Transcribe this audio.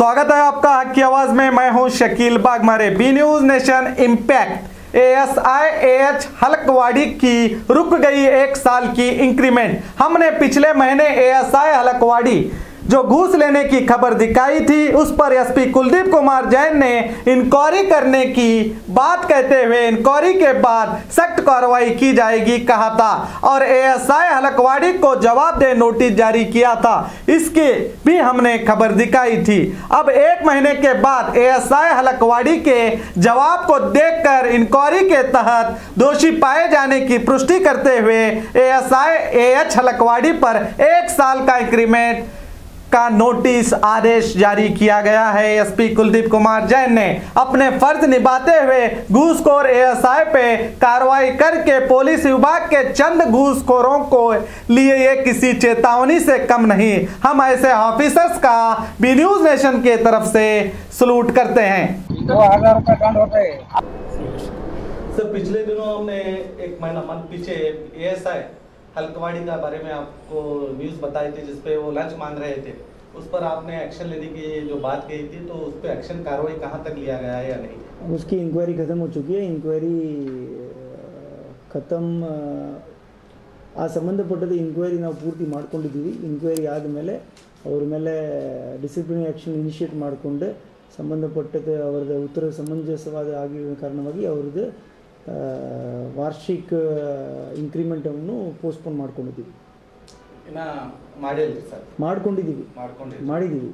स्वागत है आपका हक की आवाज में। मैं हूं Shakeel Bagmare. B news nation impact. ASI AH Halakwadi की रुक गई 1 साल की इंक्रीमेंट। हमने पिछले महीने एएसआई हलकवाड़ी जो घूस लेने की खबर दिखाई थी, उस पर एसपी कुलदीप कुमार जैन ने इंक्वायरी करने की बात कहते हुए इंक्वायरी के बाद सख्त कार्रवाई की जाएगी कहा था और एएसआई हलकवाड़ी को जवाब दे नोटिस जारी किया था। इसकी भी हमने खबर दिखाई थी। अब 1 महीने के बाद एएसआई हलकवाड़ी के जवाब को देखकर इंक्वायरी के तहत दोषी पाए जाने की पुष्टि करते हुए एएसआई एएच हलकवाड़ी पर 1 साल का इंक्रीमेंट का नोटिस आदेश जारी किया गया है। एसपी कुलदीप कुमार जैन ने अपने फर्ज निभाते हुए घूसखोर एएसआई पे कार्रवाई करके पुलिस विभाग के चंद घूसखोरों को लिए ये किसी चेतावनी से कम नहीं। हम ऐसे ऑफिसर्स का बी न्यूज नेशन के तरफ से सलूट करते हैं। 2000 रुपये दंड होता है। सर, पिछले दिनों हमने 1 महीना पीछे एएसआई हलकवाड़ी का बारे में आपको न्यूज़ बताई थी, जिसपे वो लंच मांग रहे थे। उस पर आपने एक्शन लेने की जो बात कही थी, तो उस पर एक्शन कार्रवाई कहाँ तक लिया गया है या नहीं? उसकी इंक्वायरी ख़त्म हो चुकी है। इंक्वायरी ख़त्म आ ಸಂಬಂಧಪಟ್ಟದ ಇಂಕ್ವೈರಿ ನಾವು ಪೂರ್ತಿ ಮಾಡ್ಕೊಂಡಿದ್ದೀವಿ। ಇಂಕ್ವೈರಿ ಆದಮೇಲೆ ಅವ್ರ ಮೇಲೆ ಡಿಸಿಪ್ಲಿನರಿ ಆ್ಯಕ್ಷನ್ ಇನಿಷಿಯೇಟ್ ಮಾಡಿಕೊಂಡು ಸಂಬಂಧಪಟ್ಟದ ಅವರದ್ದು ಉತ್ತರ ಸಮಂಜಸವಾದ ಆಗಿರೋ ಕಾರಣವಾಗಿ ಅವ್ರದ್ದು ವಾರ್ಷಿಕ ಇಂಕ್ರಿಮೆಂಟನ್ನು ಪೋಸ್ಟ್ಪೋನ್ ಮಾಡ್ಕೊಂಡಿದ್ದೀವಿ। ಮಾಡಿದ್ದೀವಿ ಸರ್, ಮಾಡಿದ್ದೀವಿ।